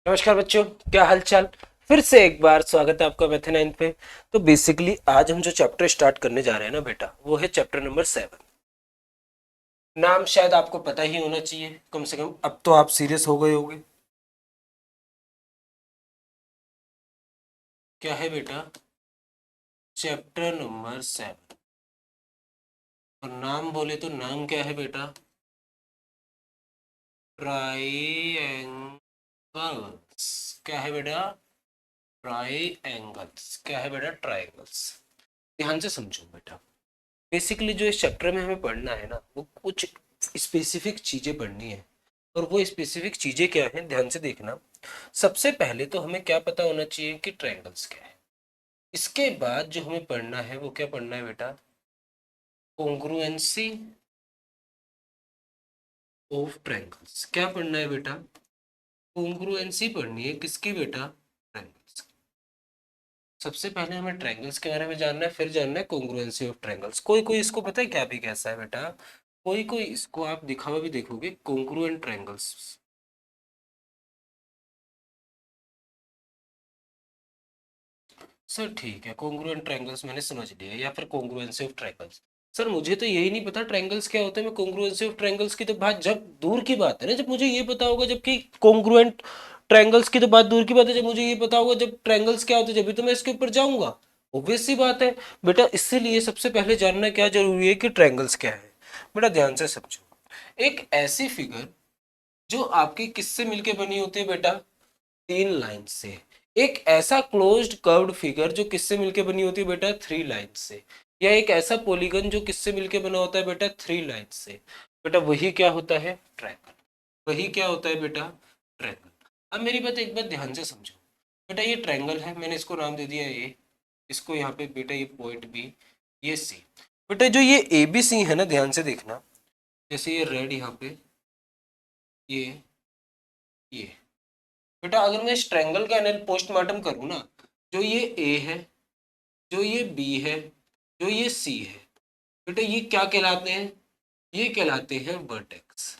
नमस्कार बच्चों, क्या हाल चाल। फिर से एक बार स्वागत है आपका मैथ 9 पे। तो बेसिकली आज हम जो चैप्टर स्टार्ट करने जा रहे हैं ना बेटा, वो है चैप्टर नंबर 7। नाम शायद आपको पता ही होना चाहिए कम से कम, अब तो आप सीरियस हो गए होंगे। क्या है बेटा? Chapter number 7। और नाम बोले तो नाम क्या है बेटा? ट्राइएंगल्स। क्या है बेटा? ट्राइएंगल्स। क्या है बेटा? ट्राइंगल्स। ध्यान से समझो बेटा। बेसिकली जो इस चैप्टर में हमें पढ़ना है ना, वो कुछ स्पेसिफिक चीजें पढ़नी है। और वो स्पेसिफिक चीजें क्या है, ध्यान से देखना। सबसे पहले तो हमें क्या पता होना चाहिए कि ट्रायंगल्स क्या है। इसके बाद जो हमें पढ़ना है वो क्या पढ़ना है बेटा? Congruency of triangles. क्या पढ़ना है बेटा? कॉन्ग्रुएंसी पढ़नी है। किसकी बेटा? ट्रायंगल्स। सबसे पहले हमें ट्रायंगल्स के बारे में जानना है, फिर जानना है कॉन्ग्रुएंसी ऑफ ट्रायंगल्स। कोई कोई इसको पता है क्या भी कैसा है बेटा? कोई कोई इसको आप दिखा हुआ भी देखोगे कॉन्ग्रुएंट ट्रायंगल्स। सर ठीक है, कॉन्ग्रुएंट ट्रायंगल्स मैंने समझ लिया, या फिर कॉन्ग्रुएंसी ऑफ ट्रायंगल्स। सर मुझे तो यही नहीं पता ट्रायंगल्स क्या होते हैं। मैं कॉन्ग्रुएंसी ऑफ ट्रायंगल्स की तो बात जब दूर की बात है ना, जब मुझे ये पता होगा। जबकि कॉन्ग्रुएंट ट्रायंगल्स की तो बात दूर की बात है, जब मुझे ये पता होगा जब ट्रायंगल्स क्या होते हैं, जब भी तो मैं इसके ऊपर जाऊंगा। ऑब्वियस सी बात है बेटा। इसीलिए सबसे पहले जानना क्या जरूरी है कि ट्रायंगल्स क्या है। बेटा ध्यान से समझो। एक ऐसी फिगर जो आपकी किससे मिलके बनी होती है बेटा? तीन लाइन से। एक ऐसा क्लोज्ड कर्व्ड फिगर जो किससे मिलके बनी होती है बेटा? थ्री लाइन से। या एक ऐसा पॉलीगन जो किससे मिलके बना होता है बेटा? थ्री लाइन से। बेटा वही क्या होता है? ट्रायंगल। वही क्या होता है बेटा? ट्रायंगल। अब मेरी बात एक बात ध्यान से समझो। बेटा ये ट्रायंगल है, मैंने इसको नाम दे दिया ए। इसको यहाँ पे बेटा ये पॉइंट बी, ये सी। बेटा जो ये ए बी सी है ना, ध्यान से देखना। जैसे ये रेड यहाँ पे, ये बेटा अगर मैं इस ट्रायंगल का एनल पोस्टमार्टम करूँ ना, जो ये ए है, जो ये बी है, जो ये सी है, बेटा ये क्या कहलाते हैं? ये कहलाते हैं वर्टेक्स।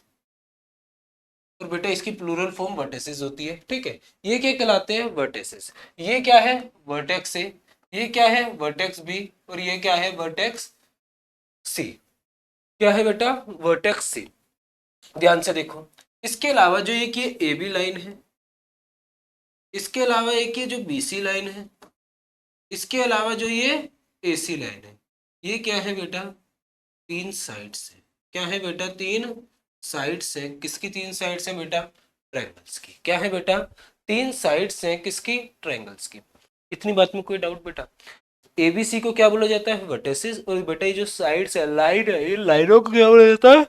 और बेटा इसकी प्लूरल फॉर्म वर्टेसेस होती है, ठीक है। ये क्या कहलाते हैं? वर्टेसेस। ये क्या है? Vertex A. ये क्या है? Vertex B. और ये क्या है? Vertex C. क्या है बेटा? Vertex C. ध्यान से देखो। इसके अलावा जो एक ये ए बी लाइन है, इसके अलावा एक ये जो बी सी लाइन है, इसके अलावा जो ये एसी लाइन है, ये क्या है बेटा? तीन साइड्स है। क्या है बेटा? तीन साइड्स है। किसकी तीन साइड्स है बेटा? ट्रायंगल्स की। क्या है बेटा? तीन साइड्स हैं किसकी? ट्रायंगल्स की। इतनी बात में कोई डाउट बेटा? एबीसी को क्या बोला जाता है? वर्टिसेस। और बेटा ये जो साइड्स है, लाइन है, ये लाइनों को क्या बोला जाता है?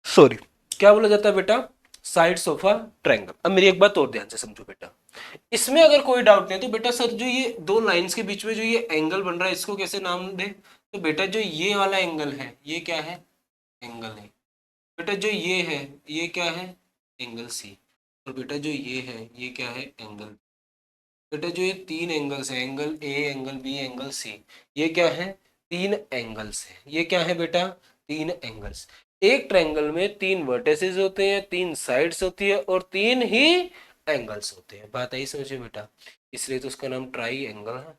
सॉरी, क्या बोला जाता है बेटा? Sides of a triangle. अब मेरी एक बात और ध्यान से समझो बेटा। इसमें अगर कोई डाउट नहीं तो बेटा सर जो ये दो लाइंस के बीच में जो ये एंगल बन रहा है, इसको कैसे नाम दे? तो बेटा जो ये वाला एंगल है, ये क्या है? एंगल है। बेटा जो ये है, ये क्या है? Angle C. और बेटा जो ये है, ये क्या है? एंगल। बेटा जो ये तीन एंगल्स है, angle A, angle B, angle C, ये क्या है? तीन एंगल्स है। ये क्या है बेटा? तीन एंगल्स। एक ट्रायंगल में तीन वर्टिसेस होते हैं, तीन साइड्स होती है, और तीन ही एंगल्स होते हैं। बात आई समझे बेटा? इसलिए तो उसका नाम ट्राई एंगल है।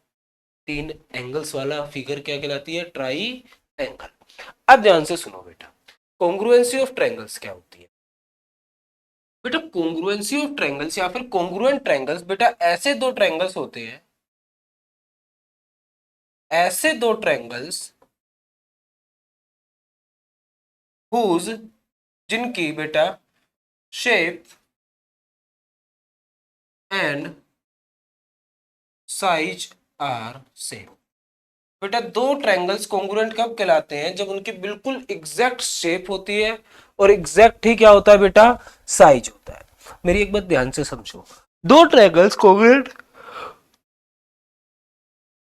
तीन एंगल्स वाला फिगर क्या कहलाती है? Try angle. अब ध्यान से सुनो बेटा, कॉन्ग्रुएंसी ऑफ ट्रायंगल्स क्या होती है? बेटा कॉन्ग्रुएंसी ऑफ ट्रायंगल्स या फिर कॉन्ग्रुएंट ट्रायंगल्स, बेटा ऐसे दो ट्रायंगल्स होते हैं, ऐसे दो ट्रायंगल्स हुज, जिनकी बेटा shape and size are same. बेटा दो ट्रायंगल्स कॉन्ग्रुएंट कब कहलाते हैं? जब उनकी बिल्कुल एग्जैक्ट शेप होती है और एग्जैक्ट ही क्या होता है बेटा? साइज होता है। मेरी एक बात ध्यान से समझो। दो ट्रायंगल्स कॉन्ग्रुएंट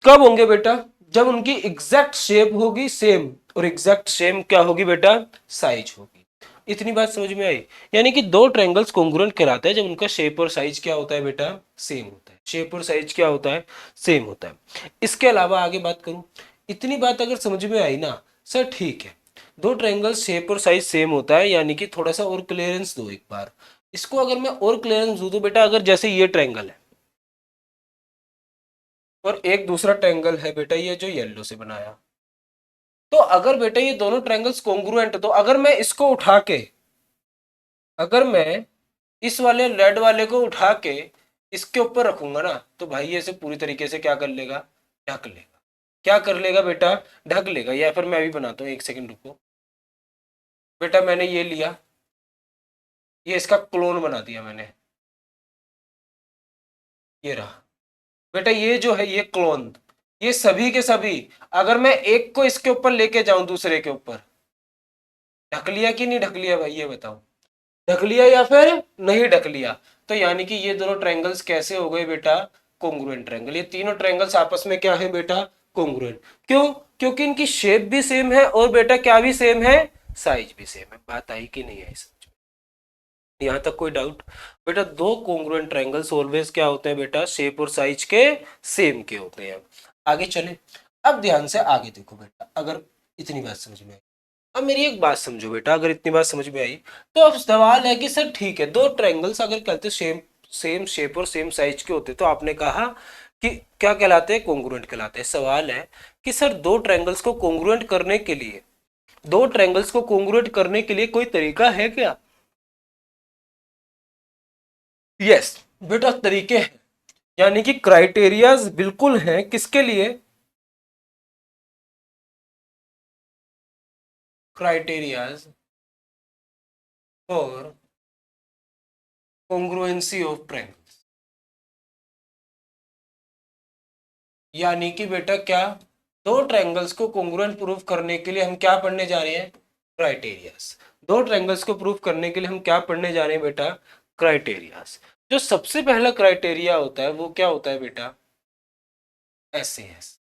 कब होंगे बेटा? जब उनकी एग्जैक्ट शेप होगी सेम, और एग्जैक्ट सेम क्या होगी बेटा? साइज होगी। इतनी बात समझ में आई? यानी कि दो ट्रायंगल्स कॉन्ग्रुएंट कहलाते हैं जब उनका शेप और साइज क्या होता है बेटा? सेम होता है। शेप और साइज क्या होता है? सेम होता है। इसके अलावा आगे बात करूं, इतनी बात अगर समझ में आई ना, सर ठीक है। दो ट्रायंगल्स शेप और साइज सेम होता है, यानी कि थोड़ा सा और क्लियरेंस दो एक बार। इसको अगर मैं और क्लियरेंस दूं तो बेटा, अगर जैसे ये ट्रायंगल है और एक दूसरा ट्रायंगल है बेटा ये जो येलो से बनाया, तो अगर बेटा ये दोनों ट्रायंगल्स कॉन्ग्रुएंट, तो अगर मैं इसको उठा के, अगर मैं इस वाले रेड वाले को उठा के इसके ऊपर रखूंगा ना, तो भाई ये इसे पूरी तरीके से क्या कर लेगा, ढक लेगा। क्या कर लेगा बेटा, ढक लेगा। या फिर मैं अभी बनाता हूँ, एक सेकंड रुको बेटा। मैंने ये लिया, ये इसका क्लोन बना दिया मैंने, ये रहा बेटा। ये जो है ये क्लोन, ये सभी के सभी, अगर मैं एक को इसके ऊपर लेके जाऊं दूसरे के ऊपर, ढक लिया कि नहीं ढक लिया भाई, ये बताओ, ढक लिया या फिर नहीं ढक लिया। तो यानी कि ये दोनों ट्रायंगल्स कैसे हो गए बेटा, कोंग्रुएंट ट्रायंगल। ये तीनों ट्रायंगल्स आपस में क्या है बेटा, कोंग्रुएंट। क्यों, क्योंकि इनकी शेप भी सेम है और बेटा क्या भी सेम है, साइज भी सेम है। बात आई कि नहीं आई समझ में? यहां तक कोई डाउट? बेटा दो कोंग्रुएंट ट्रायंगल्स ऑलवेज क्या होते हैं बेटा, शेप और साइज के सेम के होते हैं। आगे चले, अब ध्यान से आगे देखो बेटा, अगर इतनी बात समझ में आई। अब मेरी एक बात समझो बेटा, अगर इतनी बात समझ में आई, तो अब सवाल है कि सर ठीक है, दो ट्रायंगल्स अगर कहते सेम सेम शेप और सेम साइज के होते तो आपने कहा कि क्या कहलाते हैं, कोंग्रुएंट कहलाते हैं। सवाल है कि सर दो ट्रायंगल्स को कोंग्रुएंट करने के लिए, दो ट्रायंगल्स को कोंग्रुएंट करने के लिए कोई तरीका है क्या? यस बेटा, तरीके हैं, यानी कि क्राइटेरियाज बिल्कुल हैं। किसके लिए? Criterias for congruency of triangle. यानी कि बेटा क्या, दो ट्रायंगल्स को कॉन्ग्रुएंट प्रूफ करने के लिए हम क्या पढ़ने जा रहे हैं, क्राइटेरियाज। दो ट्रायंगल्स को प्रूफ करने के लिए हम क्या पढ़ने जा रहे हैं बेटा, क्राइटेरियाज। जो सबसे पहला क्राइटेरिया होता है वो क्या होता है बेटा, एसएएस।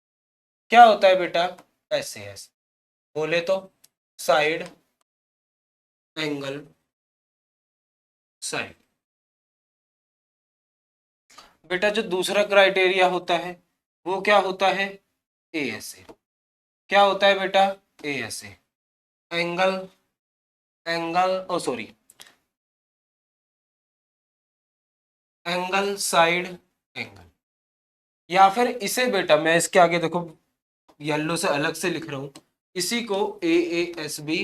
क्या होता है बेटा, एसएएस। बोले तो साइड, एंगल, साइड। बेटा जो दूसरा क्राइटेरिया होता है वो क्या होता है, एएसए। क्या होता है बेटा, ASA. Angle, angle oh sorry, angle side angle. या फिर इसे बेटा मैं इसके आगे देखो येलो से अलग से लिख रहा हूं, इसी को ए एस भी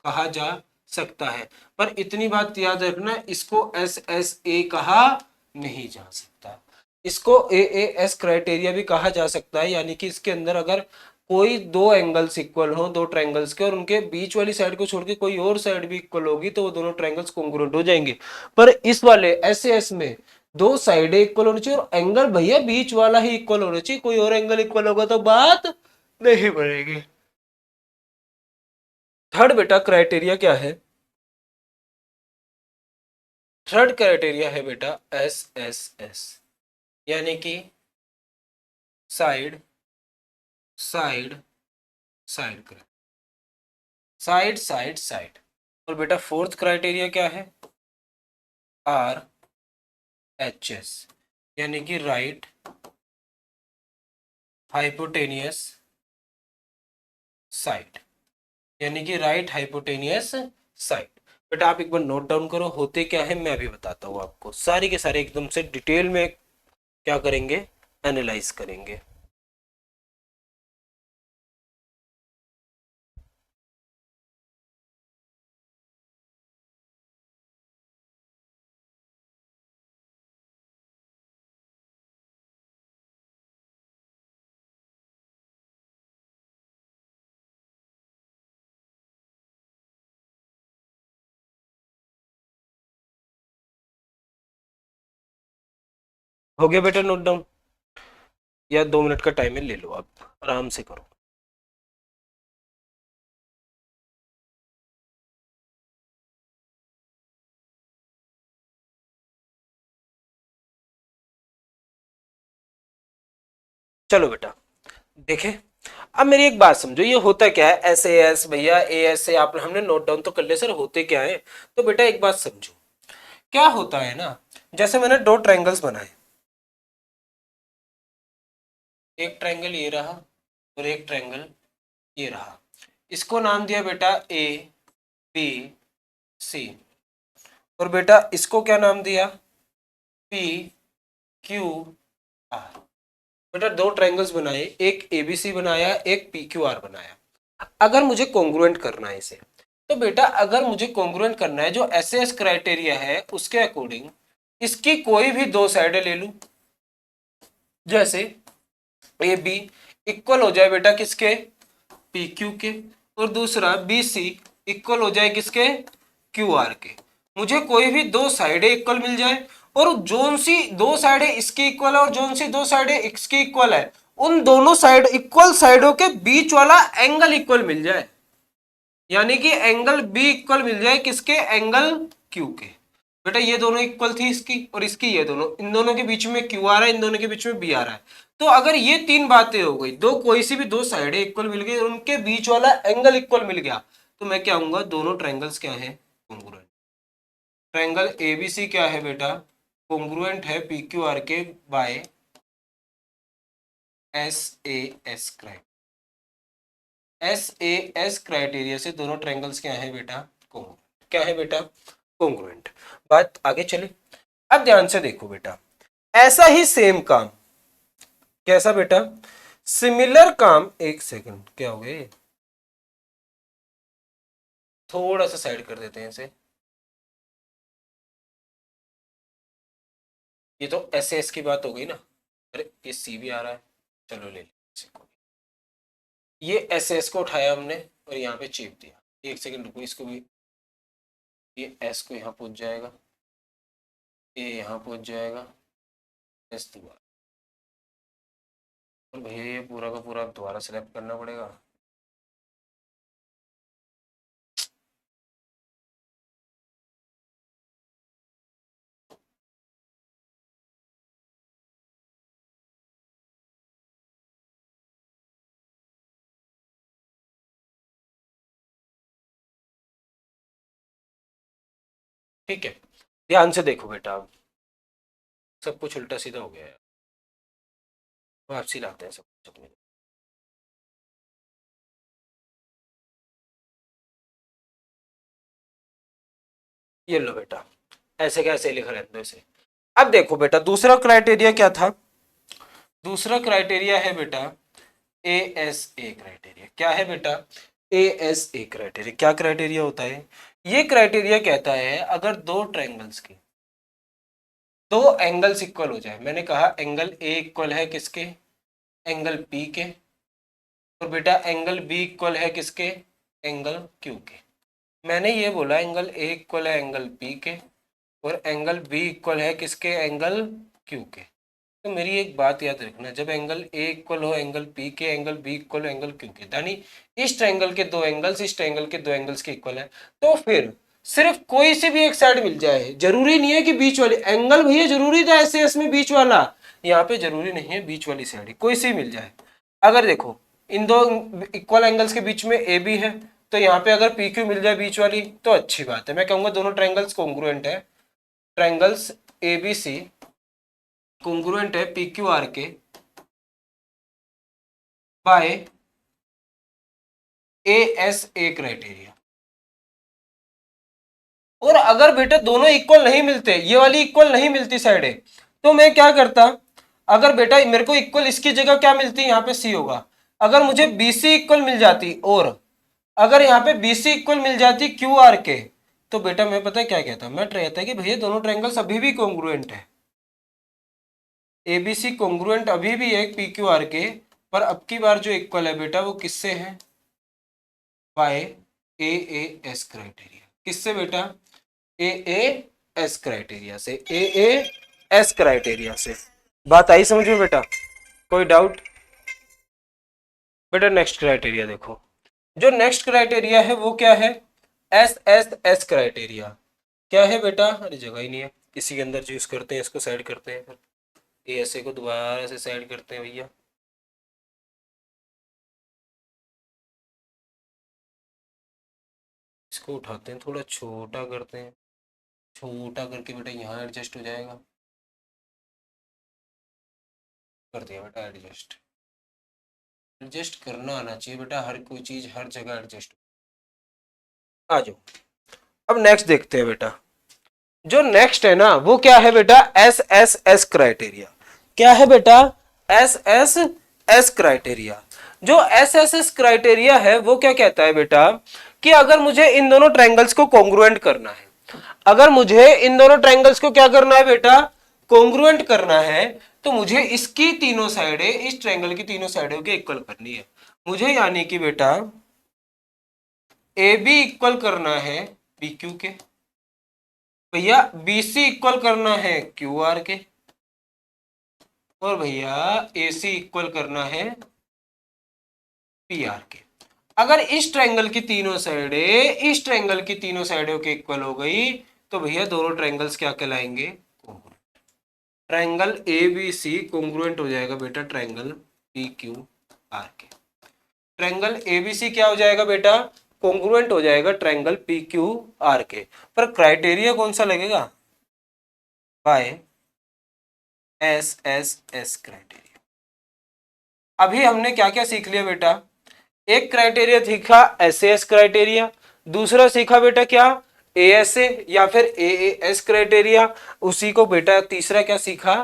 कहा जा सकता है। पर इतनी बात याद रखना, इसको एस एस ए कहा नहीं जा सकता। इसको ए एस क्राइटेरिया भी कहा जा सकता है, यानी कि इसके अंदर अगर कोई दो एंगल्स इक्वल हो, दो ट्रायंगल्स के, और उनके बीच वाली साइड को छोड़ के कोई और साइड भी इक्वल होगी, तो वो दोनों ट्रायंगल्स कॉन्ग्रुएंट हो जाएंगे। पर इस वाले एस एस में दो साइडें इक्वल होनी चाहिए और एंगल भैया बीच वाला ही इक्वल होना चाहिए, कोई और एंगल इक्वल होगा तो बात नहीं बनेगी। थर्ड बेटा क्राइटेरिया क्या है, थर्ड क्राइटेरिया है बेटा एस एस एस, यानी कि साइड, साइड, साइड कर, साइड साइड साइड। और बेटा फोर्थ क्राइटेरिया क्या है, आर एच एस, यानी कि राइट हाइपोटेनियस साइड, यानी कि राइट हाइपोटेनियस साइड। बेटा आप एक बार नोट डाउन करो होते क्या है, मैं अभी बताता हूँ आपको। सारे के सारे एकदम से डिटेल में क्या करेंगे, एनालाइज करेंगे। हो गया बेटा नोट डाउन? या 2 मिनट का टाइम है, ले लो आप आराम से करो। चलो बेटा देखे, अब मेरी एक बात समझो, ये होता क्या है एस ए एस भैया, ए एस ए आप हमने नोट डाउन तो कर लिया, सर होते क्या है? तो बेटा एक बात समझो, क्या होता है ना, जैसे मैंने दो ट्रायंगल्स बनाए, एक ट्रायंगल ये रहा और एक ट्रायंगल ये रहा, इसको नाम दिया बेटा ए बी सी, और बेटा इसको क्या नाम दिया, पी क्यू आर। बेटा दो ट्रायंगल्स बनाए, एक एबीसी बनाया, एक पी क्यू आर बनाया। अगर मुझे कॉन्ग्रुएंट करना है इसे, तो बेटा अगर मुझे कॉन्ग्रुएंट करना है जो एसएस क्राइटेरिया है उसके अकॉर्डिंग इसकी कोई भी दो साइडें ले लूं, जैसे ए बी इक्वल हो जाए बेटा किसके, पी क्यू के, और दूसरा बी सी इक्वल हो जाए किसके, क्यू आर के। मुझे कोई भी दो साइडें इक्वल मिल जाए, और जोन सी दो साइडें इसकी इक्वल है और जोन सी दो साइडें इसकी इक्वल है, उन दोनों साइड इक्वल साइडों के बीच वाला एंगल इक्वल मिल जाए, यानी कि एंगल बी इक्वल मिल जाए किसके, एंगल क्यू के। बेटा ये दोनों इक्वल थी इसकी और इसकी, ये दोनों, इन दोनों के बीच में क्यू आ रहा है, इन दोनों के बीच में बी आ रहा है। तो अगर ये तीन बातें हो गई, दो कोई सी भी दो साइडें इक्वल मिल गई और उनके बीच वाला एंगल इक्वल मिल गया, तो मैं क्या कहूंगा, दोनों ट्रायंगल्स क्या है, कॉन्ग्रुएंट। ट्रायंगल एबीसी क्या है बेटा, कॉन्ग्रुएंट है पी क्यू आर के bye S A S criteria. S A S criteria से दोनों ट्रायंगल्स क्या है बेटा, कॉन्ग्रुएंट। क्या है बेटा, कॉन्ग्रुएंट। बात आगे चले। अब ध्यान से देखो बेटा, ऐसा ही सेम काम, कैसा बेटा, सिमिलर काम, एक सेकंड क्या हो गए, थोड़ा सा साइड कर देते हैं इसे। ये तो एस एस की बात हो गई ना, अरे ये सी भी आ रहा है, चलो ले लें। ये एस एस को उठाया हमने और यहाँ पे चेप दिया, एक सेकंड रुको, इसको भी, ये एस को यहाँ पहुंच जाएगा, ये यहाँ पहुंच जाएगा, एस दोबारा, और भैया ये पूरा का पूरा दोबारा सेलेक्ट करना पड़ेगा। ठीक है, ध्यान से देखो बेटा, अब सब कुछ उल्टा सीधा हो गया है, वापसी लाते हैं सब कुछ अपने। ये लो बेटा, ऐसे कैसे लिख रहे हैं इसे। अब देखो बेटा दूसरा क्राइटेरिया क्या था, दूसरा क्राइटेरिया है बेटा ए एस ए क्राइटेरिया। क्या है बेटा, ए एस ए क्राइटेरिया। क्या क्राइटेरिया होता है, ये क्राइटेरिया कहता है अगर दो ट्रायंगल्स की दो एंगल्स इक्वल हो जाए, मैंने कहा एंगल ए इक्वल है किसके, एंगल पी के, और बेटा एंगल बी इक्वल है किसके, एंगल क्यू के। मैंने ये बोला एंगल ए इक्वल है एंगल पी के और एंगल बी इक्वल है किसके, एंगल क्यू के। तो मेरी एक बात याद रखना, जब एंगल ए इक्वल हो एंगल पी के, एंगल बी इक्वल हो एंगल क्यू के, यानी इस ट्रायंगल के दो एंगल्स इस ट्रायंगल के दो एंगल्स के इक्वल है, तो फिर सिर्फ कोई सी भी एक साइड मिल जाए, जरूरी नहीं है कि बीच वाली एंगल, भैया जरूरी था ऐसे इसमें बीच वाला, यहाँ पे जरूरी नहीं है बीच वाली साइड, कोई सी मिल जाए। अगर देखो इन दो इक्वल एंगल्स के बीच में ए बी है, तो यहाँ पे अगर पी क्यू मिल जाए बीच वाली तो अच्छी बात है, मैं कहूंगा दोनों ट्रायंगल्स कॉन्ग्रुएंट है। Triangles A B C congruent है पी क्यू आर के by A S A criteria. और अगर बेटा दोनों इक्वल नहीं मिलते, ये वाली इक्वल नहीं मिलती साइडें, तो मैं क्या करता, अगर बेटा मेरे को इक्वल इसकी जगह क्या मिलती, यहाँ पे सी होगा, अगर मुझे बी सी इक्वल मिल जाती और अगर यहाँ पे बी सी इक्वल मिल जाती क्यू आर के, तो बेटा मैं पता है क्या कहता, मैं कहता कि भैया दोनों ट्रायंगल्स अभी भी कॉन्ग्रुएंट है, एबीसी कॉन्ग्रुएंट अभी भी है पी क्यू आर के, पर अब की बार जो इक्वल है बेटा वो किससे है, by A A S criteria. किससे बेटा, ए ए एस क्राइटेरिया से, ए ए एस क्राइटेरिया से। बात आई समझ में बेटा, कोई डाउट। बेटा नेक्स्ट क्राइटेरिया देखो, जो नेक्स्ट क्राइटेरिया है वो क्या है, एस एस एस क्राइटेरिया। क्या है बेटा, अरे जगह ही नहीं है, इसी के अंदर यूज करते हैं, इसको साइड करते हैं, फिर ए ऐसे को दोबारा से साइड करते हैं भैया। इसको उठाते हैं, थोड़ा छोटा करते हैं, छोटा करके बेटा यहाँ एडजस्ट हो जाएगा, कर दिया बेटा एडजस्ट। एडजस्ट करना आना चाहिए बेटा, हर कोई चीज हर जगह एडजस्ट। आ जाओ, अब नेक्स्ट देखते हैं बेटा, जो नेक्स्ट है ना वो क्या है बेटा, एस एस एस क्राइटेरिया। क्या है बेटा, एस एस एस क्राइटेरिया। जो एस एस एस क्राइटेरिया है वो क्या कहता है बेटा, कि अगर मुझे इन दोनों ट्रायंगल्स को कॉन्ग्रुएंट करना है, अगर मुझे इन दोनों ट्रायंगल्स को क्या करना है बेटा, कॉन्ग्रुएंट करना है, तो मुझे इसकी तीनों साइडें, इस ट्रायंगल की तीनों साइडों के इक्वल करनी है मुझे, यानी कि बेटा ए बी इक्वल करना है बी क्यू के, भैया बी सी इक्वल करना है क्यू आर के, और भैया ए सी इक्वल करना है पी आर के। अगर इस ट्रायंगल की तीनों साइडें इस ट्रायंगल की तीनों साइडों के इक्वल हो गई तो भैया दोनों ट्रायंगल्स क्या कहलाएंगे, triangle A B C congruent हो जाएगा बेटा ट्रायंगल पी क्यू आर के। ट्रायंगल एबीसी क्या हो जाएगा बेटा, कॉन्ग्रुएंट हो जाएगा ट्रायंगल पी क्यू आर के। पर क्राइटेरिया कौन सा लगेगा, by S S S criteria. अभी हमने क्या क्या सीख लिया बेटा, एक क्राइटेरिया सीखा एस एस क्राइटेरिया, दूसरा सीखा बेटा क्या ए एस ए या फिर ए एस क्राइटेरिया, उसी को बेटा तीसरा क्या सीखा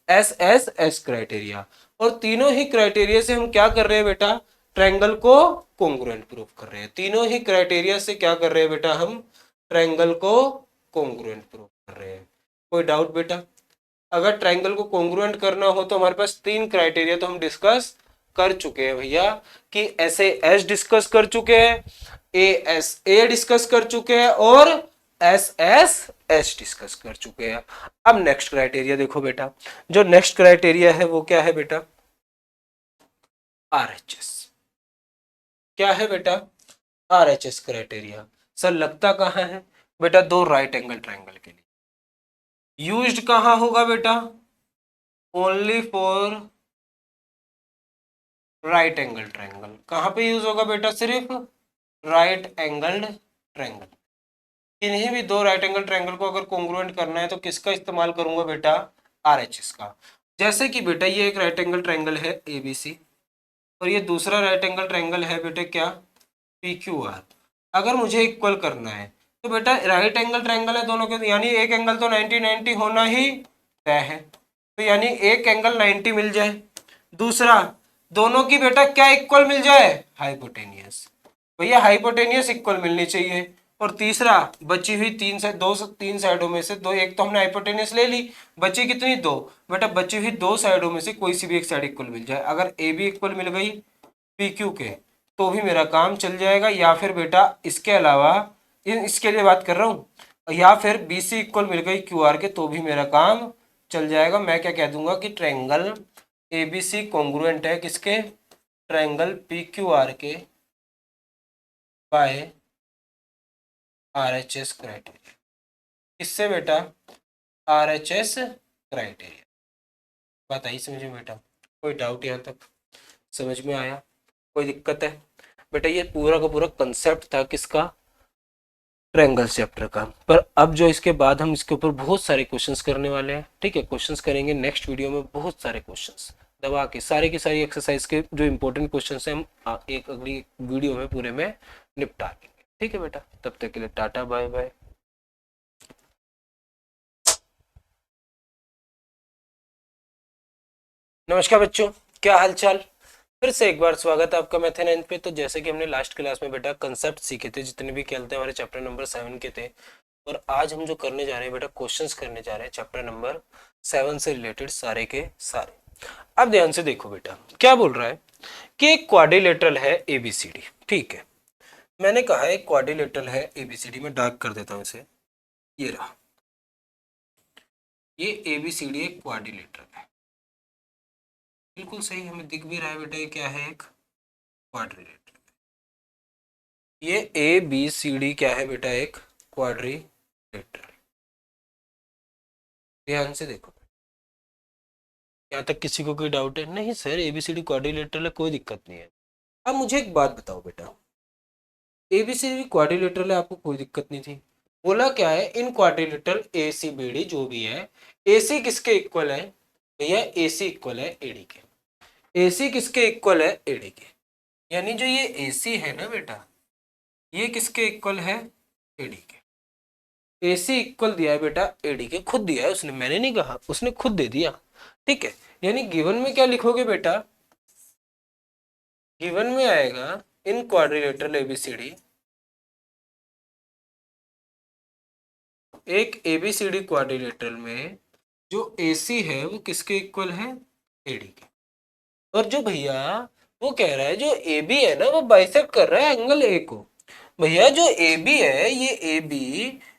एस एस एस क्राइटेरिया। और तीनों ही क्राइटेरिया से हम क्या कर रहे हैं बेटा, ट्रायंगल को कॉन्ग्रुएंट प्रूफ कर रहे हैं। तीनों ही क्राइटेरिया से क्या कर रहे हैं बेटा, हम ट्रायंगल को कॉन्ग्रुएंट प्रूफ कर रहे हैं। कोई डाउट बेटा, अगर ट्रायंगल को कॉन्ग्रुएंट करना हो तो हमारे पास तीन क्राइटेरिया तो हम डिस्कस कर चुके हैं भैया, कि एस एस डिस्कस कर चुके हैं, ए एस ए डिस्कस कर चुके हैं, और एस एस एस डिस्कस कर चुके हैं। अब नेक्स्ट क्राइटेरिया देखो बेटा, जो नेक्स्ट क्राइटेरिया है वो क्या है बेटा, आरएचएस। क्या है बेटा, आरएचएस क्राइटेरिया। सर लगता कहां है बेटा, दो राइट एंगल ट्रायंगल के लिए यूज्ड कहां होगा बेटा, only for right angle triangle. कहां पे यूज होगा बेटा, सिर्फ राइट एंगल्ड ट्रायंगल। किन्हीं भी दो राइट एंगल ट्रायंगल को अगर कॉन्ग्रुएंट करना है तो किसका इस्तेमाल करूंगा बेटा, आरएचएस का। जैसे कि बेटा ये एक राइट एंगल ट्रायंगल है एबीसी, और ये दूसरा राइट एंगल ट्रायंगल है बेटा क्या, पी क्यू आर। अगर मुझे इक्वल करना है तो बेटा राइट एंगल ट्रायंगल है दोनों के, यानी एक एंगल तो 90 90 होना ही तय है, तो यानी एक एंगल 90 मिल जाए, दूसरा दोनों की बेटा क्या इक्वल मिल जाए, हाइपोटेनियस। भैया हाइपोटेनियस इक्वल मिलनी चाहिए, और तीसरा बची हुई तीन साइडों में से दो, एक तो हमने हाइपोटेनियस ले ली, बची कितनी दो, बेटा बची हुई दो साइडों में से कोई सी भी एक साइड इक्वल मिल जाए। अगर ए बी इक्वल मिल गई पी क्यू के तो भी मेरा काम चल जाएगा, या फिर बेटा इसके अलावा इसके लिए बात कर रहा हूँ, या फिर बी सी इक्वल मिल गई क्यू आर के तो भी मेरा काम चल जाएगा। मैं क्या कह दूंगा कि triangle A B C congruent है किसके, ट्रायंगल पी क्यू आर के by R H S criteria. किससे बेटा, आर एच एस क्राइटेरिया। बात आई समझ में बेटा, कोई डाउट यहाँ तक समझ में आया, कोई दिक्कत है बेटा। ये पूरा का पूरा कंसेप्ट था किसका, ट्रायंगल्स चैप्टर का। पर अब जो इसके बाद हम इसके ऊपर बहुत सारे क्वेश्चंस करने वाले हैं, ठीक है। क्वेश्चंस करेंगे नेक्स्ट वीडियो में, बहुत सारे क्वेश्चंस दबा के सारी की सारी एक्सरसाइज के जो इंपॉर्टेंट क्वेश्चंस हैं हम एक अगली वीडियो में पूरे में निपटा लेंगे, ठीक है बेटा। तब तक के लिए टाटा बाय बाय। नमस्कार बच्चों, क्या हालचाल। फिर से एक बार स्वागत है आपका मैथ 9 पे। तो जैसे कि हमने लास्ट क्लास में बेटा कंसेप्ट सीखे थे, जितने भी खेल थे हमारे चैप्टर नंबर 7 के थे, और आज हम जो करने जा रहे हैं बेटा, क्वेश्चंस करने जा रहे हैं चैप्टर नंबर 7 से रिलेटेड सारे के सारे। अब ध्यान से देखो बेटा, क्या बोल रहा है कि एक क्वाड्रिलेटरल है एबीसीडी, ठीक है। मैंने कहा है क्वाड्रिलेटरल है एबीसीडी, में डार्क कर देता हूं इसे, ये रहा, ये एबीसीडी एक क्वाड्रिलेटरल है, बिल्कुल सही हमें दिख भी रहा है बेटा, ये क्या है, एक क्वाड्रिलेटरल। ये ए बी सी डी क्या है बेटा, एक क्वाड्रिलेटरल। ध्यान से देखो, यहाँ तक किसी को कोई डाउट है, नहीं सर एबीसीडी क्वाड्रिलेटरल है, कोई दिक्कत नहीं है। अब मुझे एक बात बताओ बेटा, एबीसीडी क्वाड्रिलेटरल है, आपको कोई दिक्कत नहीं थी, बोला क्या है in quadrilateral A C B D जो भी है, ए सी किसके इक्वल है भैया, ए सी इक्वल है एडी के। ए सी किसके इक्वल है, एडी के। यानी जो ये ए सी है ना बेटा, ये किसके इक्वल है, एडी के। AC इक्वल दिया है बेटा AD के, खुद दिया है उसने, मैंने नहीं कहा, उसने खुद दे दिया। ठीक है, यानी गिवन में क्या लिखोगे बेटा, गिवन में आएगा इन क्वाड्रिलेटरल ABCD, एक ABCD क्वाड्रिलेटरल में जो AC है वो किसके इक्वल है, AD के। और जो भैया वो कह रहा है जो AB है ना वो बाइसेक्ट कर रहा है एंगल A को। भैया जो AB है ये AB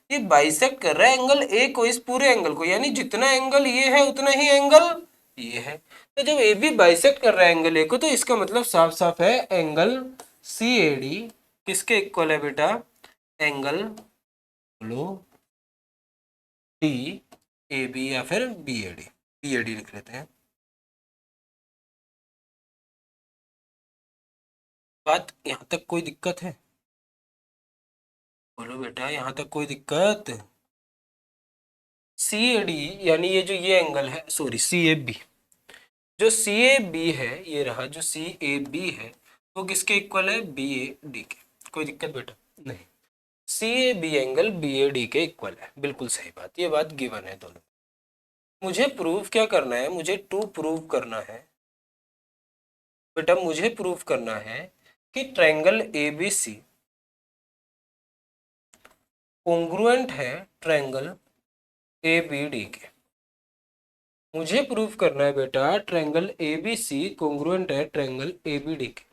ये बाइसेक्ट कर रहा है एंगल A को, इस पूरे एंगल को, यानी जितना एंगल ये है उतना ही एंगल ये है। तो जब AB बाइसेक्ट कर रहा है एंगल A को तो इसका मतलब साफ साफ है एंगल CAD किसके इक्वल है बेटा, एंगल लो DAB या फिर BAD लिख लेते हैं। बात यहाँ तक कोई दिक्कत है, बोलो बेटा यहाँ तक कोई दिक्कत। CAD यानी ये जो ये एंगल है, सॉरी CAB, जो CAB है ये रहा, जो CAB है वो किसके इक्वल है, BAD के। कोई दिक्कत बेटा नहीं, CAB एंगल BAD के इक्वल है, बिल्कुल सही बात, ये बात गिवन है दोनों। मुझे प्रूव क्या करना है, मुझे टू प्रूव करना है बेटा, मुझे प्रूव करना है कि ट्रायंगल ABC कॉन्ग्रुएंट है ट्रायंगल ABD के। मुझे प्रूफ करना है बेटा ट्रायंगल ABC कॉन्ग्रुएंट है ट्रायंगल ABD के।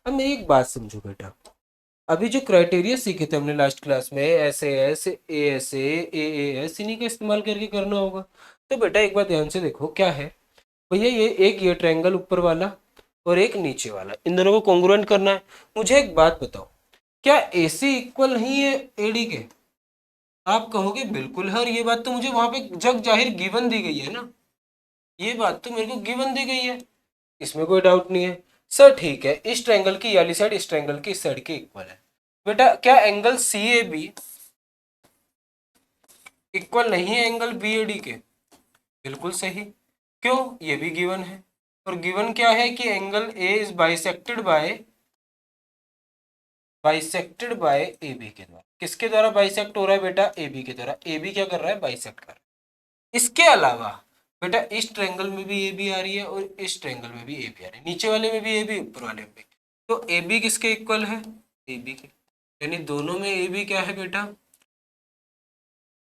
अब मेरी एक बात समझो बेटा, अभी जो क्राइटेरिया सीखे थे हमने लास्ट क्लास में, SAS ASA AAS, इन्हीं का इस्तेमाल करके करना होगा। तो बेटा एक बात ध्यान से देखो क्या है भैया, ये ट्रायंगल ऊपर वाला और एक नीचे वाला, इन दोनों को कॉन्ग्रुएंट करना है। मुझे एक बात बताओ, क्या AC इक्वल नहीं है AD के? आप कहोगे बिल्कुल है, और ये बात तो मुझे वहां पे जग जाहिर गिवन दी गई है ना, ये बात तो मेरे को गिवन दी गई है, इसमें कोई डाउट नहीं है। सर ठीक है, इस ट्रायंगल की वाली साइड इस ट्रायंगल की इस साइड के इक्वल है। बेटा क्या एंगल CAB इक्वल नहीं है एंगल BAD के? बिल्कुल सही, क्यों, ये भी गिवन है। और गिवन क्या है कि angle A is bisected by AB के द्वारा। किसके द्वारा बाइसेक्ट हो रहा है बेटा, AB के द्वारा। AB क्या कर रहा है, बाइसेक्ट कर रहा है। इसके अलावा बेटा इस ट्रायंगल में भी AB आ रही है और इस ट्रायंगल में भी AB आ रही है, नीचे वाले में भी AB ऊपर वाले में भी। तो AB किसके इक्वल है, AB के, यानी दोनों में AB क्या है बेटा,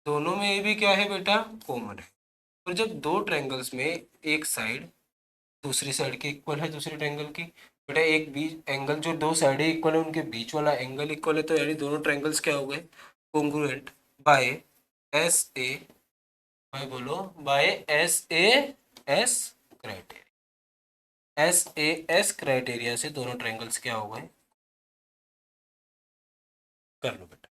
दोनों में AB क्या है बेटा, कॉमन है। और जब दो ट्रायंगल्स में एक साइड दूसरी साइड के इक्वल है, दूसरे ट्रायंगल की, बेटा एक बीच एंगल जो दो साइडें इक्वल है उनके बीच वाला एंगल इक्वल है, तो यानी दोनों ट्रायंगल्स क्या हो गए, कॉन्ग्रुएंट बाय SA, भाई बोलो, by SAS criteria. SAS criteria से दोनों ट्रायंगल्स क्या हो गए, कर लो बेटा,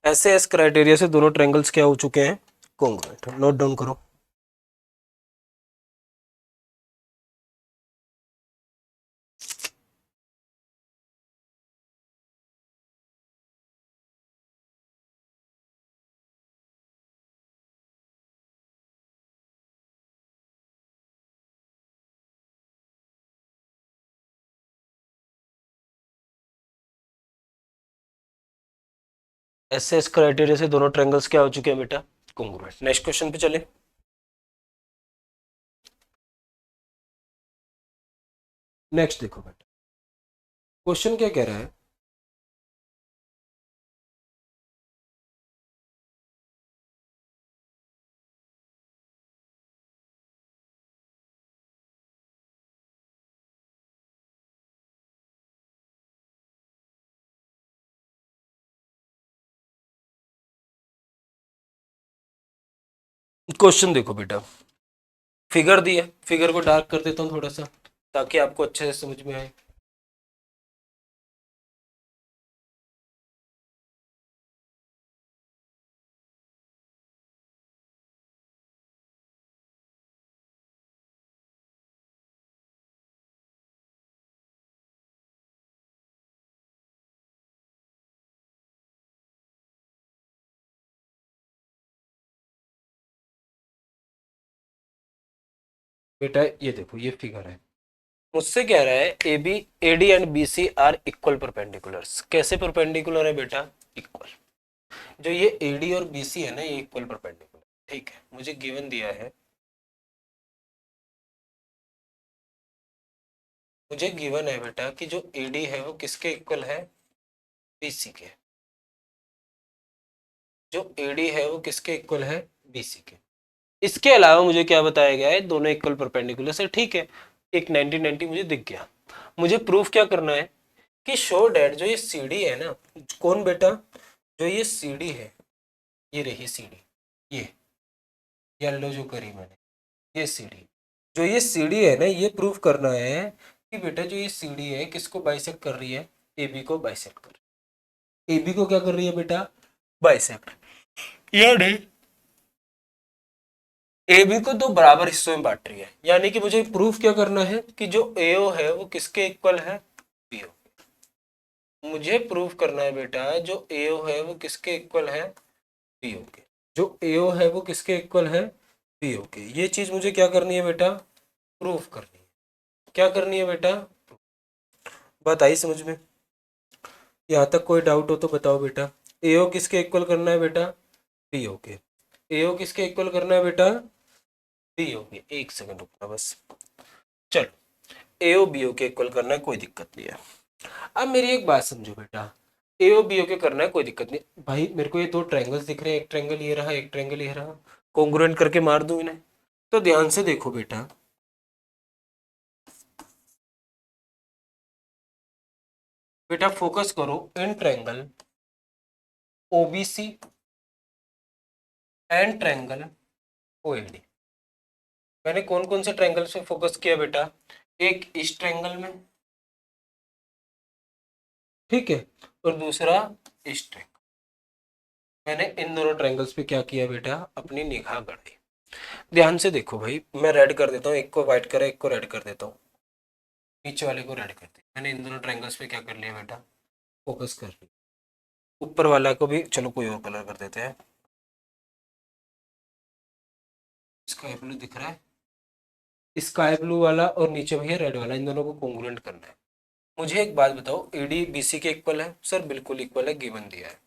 SAS क्राइटेरिया से दोनों ट्रायंगल्स क्या हो चुके हैं, कॉन्ग्रुएंट। नोट डाउन करो। SS क्राइटेरिया से दोनों ट्रायंगल्स क्या हो चुके हैं बेटा, कॉन्ग्रुएंट। नेक्स्ट क्वेश्चन पे चले। नेक्स्ट देखो बेटा, क्वेश्चन क्या कह रहा है, क्वेश्चन देखो बेटा, फिगर दी है, फिगर को डार्क कर देता हूँ थोड़ा सा ताकि आपको अच्छे से समझ में आए। बेटा ये देखो ये फिगर है, मुझसे कह रहा है AD and BC are equal perpendiculars. कैसे परपेंडिकुलर है बेटा, इक्वल। जो ये AD और BC है ना, ये इक्वल परपेंडिकुलर। ठीक है, मुझे गिवन दिया है, मुझे गिवन है बेटा कि जो AD है वो किसके इक्वल है, BC के। जो AD है वो किसके इक्वल है, BC के। इसके अलावा मुझे क्या बताया गया है, दोनों इक्वल परपेंडिकुलर से। ठीक है, एक 90-90 मुझे दिख गया। मुझे प्रूफ क्या करना है कि शो डैट जो ये CD है ना, कौन बेटा, जो ये CD है, ये रही CD, ये येलो जो करी मैंने, ये CD, जो ये CD है ना, ये प्रूफ करना है कि बेटा जो ये CD है किसको बाइसेक्ट कर रही है, AB को बाइसेक्ट कर रही है। AB को क्या कर रही है बेटा, बाइसेक्ट। यानी AB को दो बराबर हिस्सों में बांट रही है। यानी कि मुझे प्रूफ क्या करना है कि जो AO है वो किसके इक्वल है, BO। मुझे प्रूफ करना है बेटा जो AO है वो किसके इक्वल है, BO के। जो AO है वो किसके इक्वल है, BO के। ये चीज मुझे क्या करनी है बेटा, प्रूफ करनी है। क्या करनी है बेटा, बात आई समझ में? यहाँ तक कोई डाउट हो तो बताओ बेटा। AO किसके इक्वल करना है बेटा, BO के। AO किसके इक्वल करना है बेटा, BO के। एक सेकंड रुकना बस। चलो, AO BO के इक्वल करना है, कोई दिक्कत नहीं है। अब मेरी एक बात समझो बेटा, AO BO के करना है, कोई दिक्कत नहीं भाई। मेरे को ये दो ट्रायंगल्स दिख रहे हैं, एक ट्रायंगल ये रहा, एक ट्रायंगल ये रहा, कॉन्ग्रुएंट करके मार दूं इन्हें। तो ध्यान से देखो बेटा, बेटा फोकस करो in triangle OBC and triangle OAD। मैंने कौन कौन से ट्रायंगल पे फोकस किया बेटा, एक इस ट्रायंगल में, ठीक है, और दूसरा इस ट्रायंगल। मैंने इन दोनों ट्रायंगल्स पे क्या किया बेटा, अपनी निगाह गड़ी। ध्यान से देखो भाई, मैं रेड कर देता हूँ, एक को व्हाइट करा, एक को रेड कर देता हूँ, नीचे वाले को रेड कर दिया। मैंने इन दोनों ट्रायंगल्स पे क्या कर लिया बेटा, फोकस कर लिया। ऊपर वाला को भी चलो कोई और कलर कर देते हैं, स्काई ब्लू दिख रहा है, स्काई ब्लू वाला और नीचे भैया रेड वाला, इन दोनों को कॉन्ग्रुएंट करना है। मुझे एक बात बताओ, AD BC के इक्वल है? सर बिल्कुल इक्वल है, गिवन दिया है।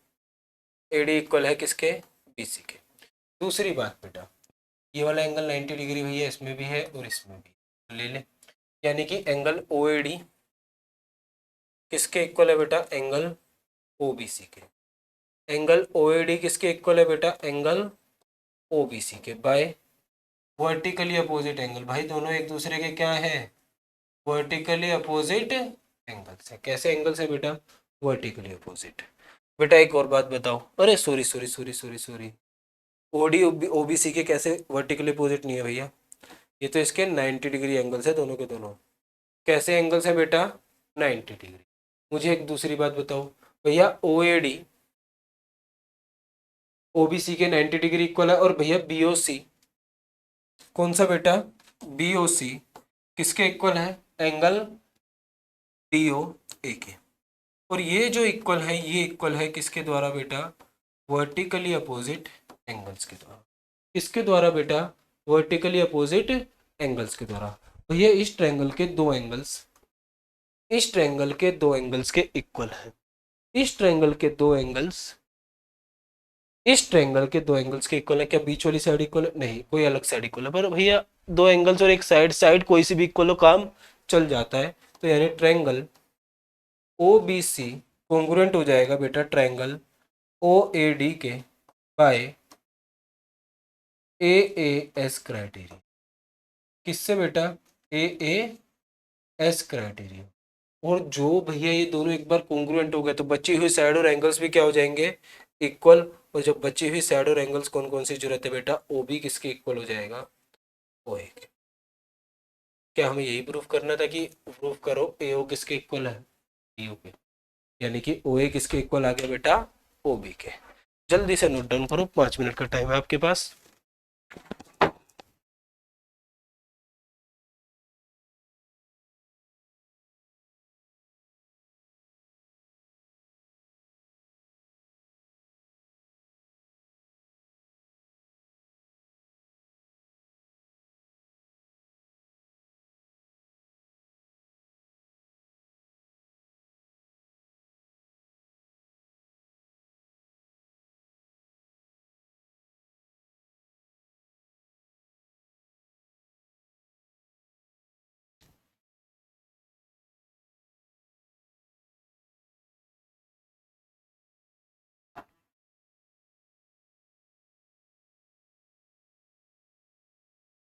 AD इक्वल है किसके, BC के। दूसरी बात बेटा, ये वाला एंगल 90 डिग्री भैया इसमें भी है और इसमें भी ले ले। यानी कि एंगल OAD किसके इक्वल है बेटा, एंगल OBC के। एंगल OAD किसके इक्वल है बेटा, एंगल OBC के, बाय वर्टिकली अपोजिट एंगल। भाई दोनों एक दूसरे के क्या है, वर्टिकली अपोजिट एंगल्स है। कैसे एंगल्स है बेटा, वर्टिकली अपोजिट। बेटा एक और बात बताओ, अरे sorry sorry sorry sorry sorry, OD OBC के कैसे वर्टिकली अपोजिट नहीं है भैया, ये तो इसके 90 डिग्री एंगल्स है दोनों के दोनों। कैसे एंगल्स है बेटा, 90 डिग्री। मुझे एक दूसरी बात बताओ भैया, OAD OBC के 90 डिग्री इक्वल है, और भैया BOC कौन सा बेटा, BOC किसके इक्वल है, एंगल DOA के। और ये जो इक्वल है, ये इक्वल है किसके द्वारा बेटा, वर्टिकली अपोजिट एंगल्स के द्वारा। किसके द्वारा बेटा, वर्टिकली अपोजिट एंगल्स के द्वारा। भैया इस ट्रायंगल के दो एंगल्स, इस ट्रायंगल के दो एंगल्स के इक्वल है। इस ट्रायंगल के दो एंगल्स, इस ट्रायंगल के दो एंगल्स के इक्वल है। क्या बीच वाली साइड इक्वल है, नहीं, कोई अलग साइड इक्वल है। पर भैया दो एंगल्स और एक साइड, साइड कोई सी भी इक्वल हो, काम चल जाता है। तो यानी ट्रायंगल OBC कॉन्ग्रुएंट हो जाएगा बेटा ट्रायंगल OAD के बाय AAS क्राइटेरिया। किससे बेटा, AAS क्राइटेरिया। और जो भैया ये दोनों एक बार कॉन्ग्रुएंट हो गए तो बची हुई साइड और एंगल्स भी क्या हो जाएंगे, इक्वल। और जब बची हुई साइड और एंगल्स कौन कौन सी जरूरत है बेटा, OB किसके इक्वल हो जाएगा, OA के। क्या हमें यही प्रूफ करना था कि प्रूफ करो AO किसके इक्वल है, BO के। यानी कि OA किसके इक्वल आ गया बेटा, OB के। जल्दी से नोट डाउन करो, 5 मिनट का टाइम है आपके पास।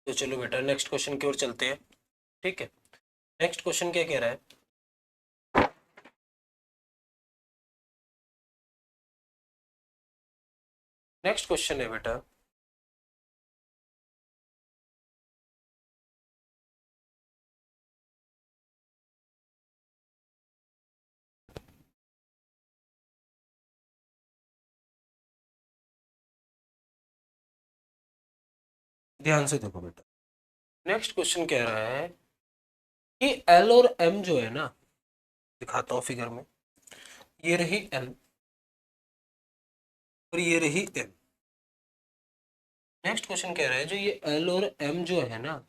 तो चलो बेटा नेक्स्ट क्वेश्चन की ओर चलते हैं। ठीक है, नेक्स्ट क्वेश्चन क्या कह रहा है? नेक्स्ट क्वेश्चन है बेटा, ध्यान से देखो बेटा। नेक्स्ट क्वेश्चन कह रहा है कि एल और एम जो है ना, दिखाता हूं फिगर में, ये रही एल और ये रही एम। नेक्स्ट क्वेश्चन कह रहा है जो ये एल और एम जो है ना,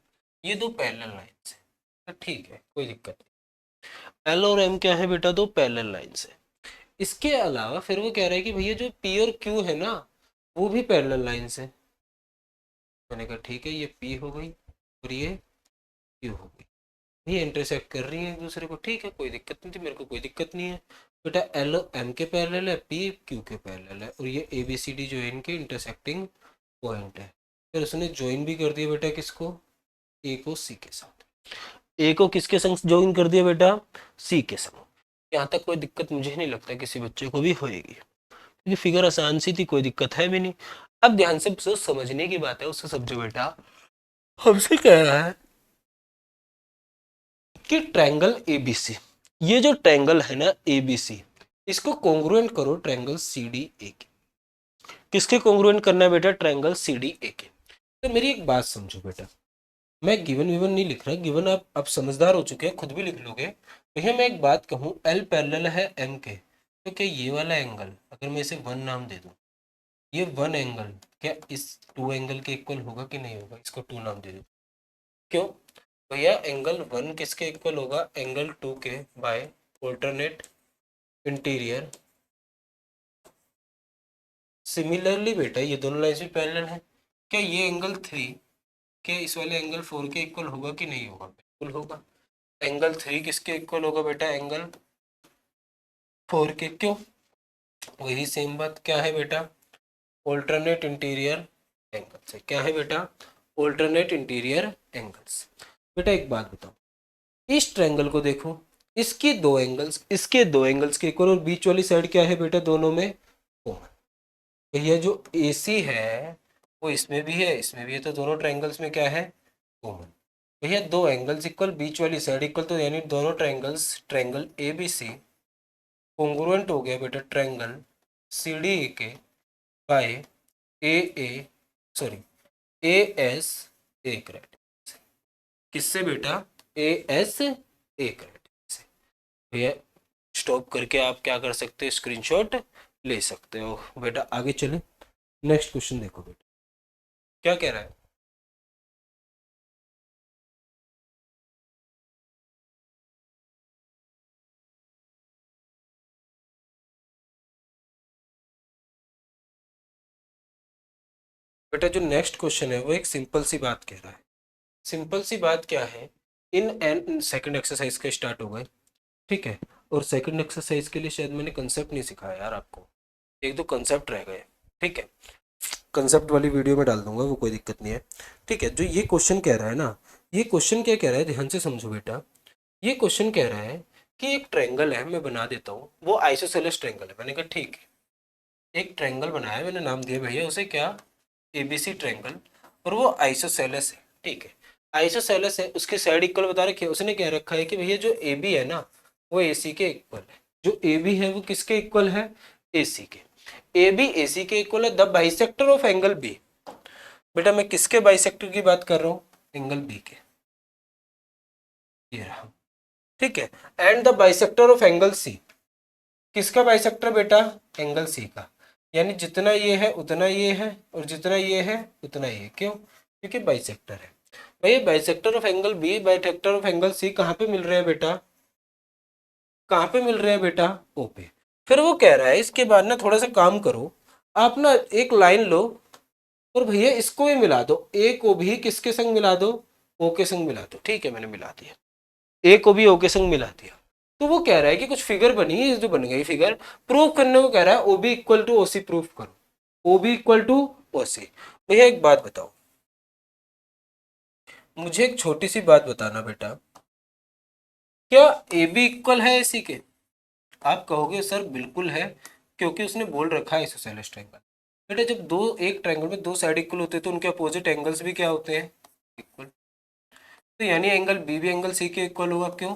ये दो पैरेलल लाइंस है। तो ठीक है, कोई दिक्कत नहीं। एल और एम क्या है बेटा? दो पैरेलल लाइंस है। इसके अलावा फिर वो कह रहा है कि भैया जो पी और क्यू है ना, वो भी पैरेलल लाइंस है। मैंने कहा ठीक है, ये पी हो गई और ये क्यू हो गई, ये इंटरसेक्ट कर रही है एक दूसरे को। ठीक है, कोई दिक्कत नहीं थी, मेरे को कोई दिक्कत नहीं है बेटा। एल एम के पैरेलल है, पी क्यू के पैरेलल है, और ये ए बी सी डी जो है इनके इंटरसेक्टिंग पॉइंट है। फिर उसने ज्वाइन भी कर दिया बेटा, किसको? ए को सी के साथ। ए को किसके संग ज्वाइन कर दिया बेटा? सी के संग। यहाँ तक कोई दिक्कत मुझे नहीं लगता किसी बच्चे को भी होएगी, क्योंकि फिगर आसान सी थी, कोई दिक्कत है भी नहीं। अब ध्यान से समझने की बात है, उससे समझो बेटा। हमसे कह रहा है कि ट्रायंगल एबीसी, ये जो ट्रायंगल है ना एबीसी, इसको कॉन्ग्रुएंट करो ट्रायंगल सीडीए के। किसके कॉन्ग्रुएंट करना है बेटा? ट्रायंगल सीडीए के। तो मेरी एक बात समझो बेटा, मैं गिवन विवन नहीं लिख रहा, गिवन आप समझदार हो चुके हैं, खुद भी लिख लोगे। भैया मैं एक बात कहूँ, एल पैरेलल है एम के, तो क्या ये वाला एंगल अगर मैं इसे वन नाम दे दूं, ये वन एंगल क्या इस टू एंगल के इक्वल होगा कि नहीं होगा? इसको टू नाम दे दो। क्यों भैया? एंगल वन किसके इक्वल होगा? एंगल टू के बाय ऑल्टरनेट इंटीरियर। सिमिलरली बेटा ये दोनों लाइंस भी पैरेलल हैं, क्या ये एंगल थ्री क्या इस वाले एंगल फोर के इक्वल होगा कि नहीं होगा? बिल्कुल होगा। एंगल थ्री किसके इक्वल होगा बेटा? एंगल फोर के। क्यों? वही सेम बात क्या है बेटा? ऑल्टरनेट इंटीरियर एंगल से। क्या है बेटा? Alternate interior angles. बेटा एक बात बताओ, इस ट्रायंगल को देखो, इसके दो एंगल्स के इक्वल, और बीच वाली साइड क्या है बेटा? दोनों में कॉमन। भैया जो AC है वो इसमें भी है, इसमें भी है, तो दोनों ट्रायंगल्स में क्या है? कॉमन। भैया दो एंगल्स इक्वल, बीच वाली साइड इक्वल, तो यानी दोनों ट्रायंगल्स, ट्रायंगल ABC कॉन्ग्रुएंट हो गया बेटा ट्रायंगल CDE के by AA, sorry AS A criteria. किससे बेटा? AS A क्राइटेरिया से। भैया स्टॉप करके आप क्या कर सकते हो? स्क्रीनशॉट ले सकते हो। बेटा आगे चले, नेक्स्ट क्वेश्चन देखो बेटा क्या कह रहा है। बेटा जो नेक्स्ट क्वेश्चन है वो एक सिंपल सी बात कह रहा है। सिंपल सी बात क्या है? इन एंड सेकंड एक्सरसाइज का स्टार्ट हो गए। ठीक है, और सेकंड एक्सरसाइज के लिए शायद मैंने कंसेप्ट नहीं सिखाया यार आपको, एक दो कंसेप्ट रह गए। ठीक है, कंसेप्ट वाली वीडियो में डाल दूंगा, वो कोई दिक्कत नहीं है। ठीक है, जो ये क्वेश्चन कह रहा है ना, ये क्वेश्चन क्या कह रहा है, ध्यान से समझो बेटा। ये क्वेश्चन कह रहा है कि एक ट्रायंगल है, मैं बना देता हूँ, वो आइसोसेलेस ट्रायंगल है। मैंने कहा ठीक है, एक ट्रायंगल बनाया, मैंने नाम दिया भैया उसे क्या? ABC ट्रायंगल, और वो आइसोसेलेस है। ठीक है, आइसोसेलेस है, उसके साइड इक्वल बता रखे, उसने क्या रखा है कि भैया जो AB है ना, वो AC के इक्वल है। जो AB है वो किसके इक्वल है? AC के। AB AC के इक्वल है, the bisector of angle B। बेटा मैं किसके बाइसेक्टर की बात कर रहा हूँ? एंगल B के। ये रहा। ठीक है, and the bisector of angle C। किसका बाइसेक्टर बेटा? एंगल C का। यानी जितना ये है उतना ये है, और जितना ये है उतना ये। क्यों? क्योंकि बाइसेक्टर है। भाई bisector of angle B bisector of angle C कहाँ पे मिल रहे हैं बेटा? कहाँ पे मिल रहे हैं बेटा? O पे। फिर वो कह रहा है इसके बाद ना थोड़ा सा काम करो, आप ना एक लाइन लो, और भैया इसको भी मिला दो, ए को भी किसके संग मिला दो? ओ के संग मिला दो। ठीक है, मैंने मिला दिया, ए को भी ओ के संग मिला दिया। तो वो कह रहा है कि कुछ फिगर बनी है, जो बन गई फिगर, प्रूव करने को कह रहा है O B equal to O C prove करो। O B equal to O C. भैया एक बात बताओ, मुझे एक छोटी सी बात बताना बेटा, क्या ए बी इक्वल है AC के? आप कहोगे सर बिल्कुल है, क्योंकि उसने बोल रखा है आइसोसेलेस ट्रायंगल। बेटा जब दो एक ट्रायंगल में दो साइड इक्वल होते हैं तो उनके अपोजिट एंगल्स भी क्या होते हैं? इक्वल। तो यानी एंगल बी भी एंगल सी के इक्वल होगा। क्यों?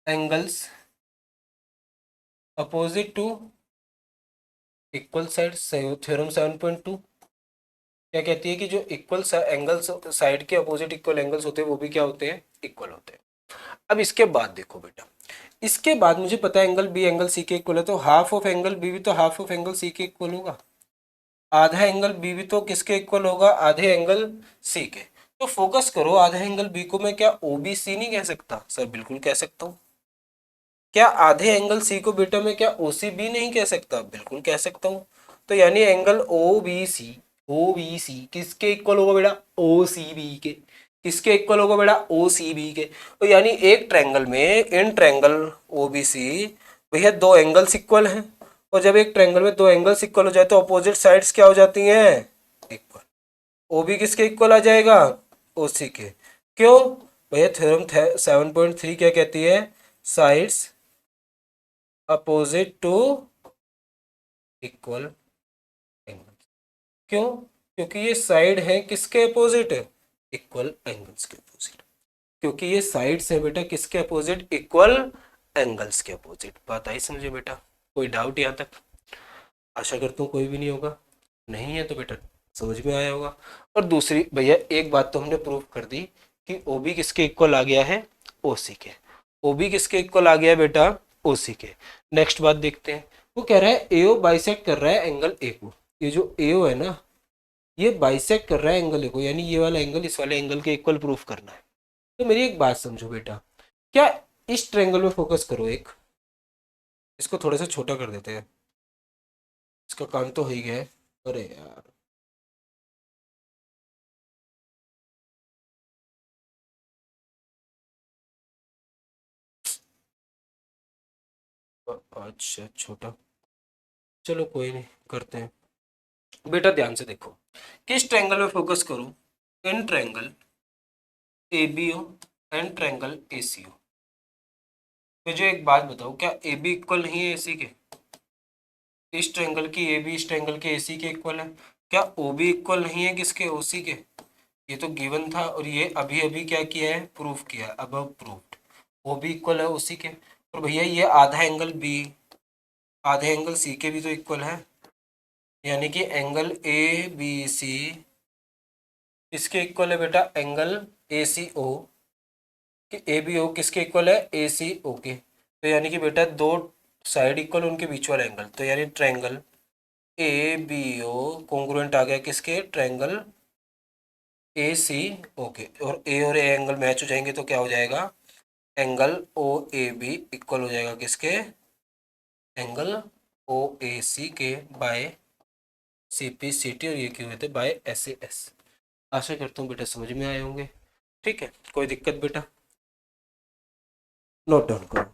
Angles opposite to equal side, theorem 7.2 क्या कहती है कि जो इक्वल एंगल्स साइड के अपोजिट इक्वल एंगल्स होते हैं वो भी क्या होते हैं? इक्वल होते हैं। अब इसके बाद देखो बेटा, इसके बाद मुझे पता है एंगल बी एंगल सी के इक्वल है, तो हाफ ऑफ एंगल बी भी तो हाफ ऑफ एंगल सी के इक्वल होगा। आधा एंगल बी भी तो किसके इक्वल होगा? आधे एंगल सी के। तो फोकस करो, आधा एंगल बी को मैं क्या ओ बी सी नहीं कह सकता? सर बिल्कुल कह सकता हूँ। क्या आधे एंगल सी को बेटा मैं क्या ओ सी बी नहीं कह सकता? बिल्कुल कह सकता हूँ। तो यानी एंगल ओ बी सी किसके इक्वल होगा बेटा? ओ सी बी के। किसके इक्वल होगा बेटा? ओ सी बी के। तो यानी एक ट्रायंगल में in triangle O B C भैया दो एंगल्स इक्वल हैं, और जब एक ट्रायंगल में दो एंगल्स इक्वल हो जाए तो अपोजिट साइड्स क्या हो जाती हैं? इक्वल। ओ बी किसके इक्वल आ जाएगा? ओ सी के। क्यों? भैया थ्योरम 7.3 क्या कहती है? Sides opposite to equal angle. क्यों? क्योंकि ये साइड है किसके अपोजिट? इक्वल एंगल्स के अपोजिट। क्योंकि ये साइड्स है बेटा किसके अपोजिट? इक्वल एंगल्स के अपोजिट। बात आई समझे बेटा? कोई डाउट यहाँ तक? आशा करता हूँ कोई भी नहीं होगा। नहीं है तो बेटा समझ में आया होगा। और दूसरी भैया एक बात तो हमने प्रूव कर दी कि ओ बी किसके इक्वल आ गया है? ओ सी के। ओ बी किसके इक्वल आ गया है बेटा? ओ सी के। नेक्स्ट बात देखते हैं। वो कह रहा है एओ बाइसेक्ट कर रहा है एंगल ए को। ये जो एओ है ना, ये बाइसेक्ट कर रहा है एंगल ए को, यानी ये वाला एंगल इस वाले एंगल के इक्वल प्रूफ करना है। तो मेरी एक बात समझो बेटा, क्या इस ट्रायंगल में फोकस करो, एक इसको थोड़ा सा छोटा कर देते हैं, इसका काम तो हो ही गया है। अरे यार अच्छा छोटा, चलो कोई नहीं करते हैं। बेटा ध्यान से देखो, किस ट्रायंगल में फोकस करूं? In triangle A B O and triangle A C O. मुझे एक बात बताओ, क्या ए बी इक्वल नहीं है ए सी के? इस ट्रायंगल की ए बी इस ट्रायंगल के ए सी के इक्वल है। क्या ओ बी इक्वल नहीं है किसके? ओ सी के। ये तो गिवन था, और ये अभी अभी क्या किया है? प्रूफ किया है, अब प्रूव्ड। ओ बी इक्वल है ओ सी के। और भैया ये आधा एंगल बी आधे एंगल सी के भी तो इक्वल है, यानी कि एंगल ए बी सी इसके इक्वल है बेटा एंगल ए सी ओ। कि ए बी ओ किसके इक्वल है? ए सी ओ के। तो यानी कि बेटा दो साइड इक्वल, उनके बीच वाला एंगल, तो यानी triangle A B O congruent आ गया किसके? ट्रायंगल ए सी ओ के। और ए एंगल मैच हो जाएंगे तो क्या हो जाएगा? Angle O A B equal हो जाएगा किसके? एंगल ओ ए सी के by C P C T, और ये क्यों हुए थे? By S A S. आशा करता हूँ बेटा समझ में आए होंगे। ठीक है, कोई दिक्कत बेटा? नोट डाउन करो।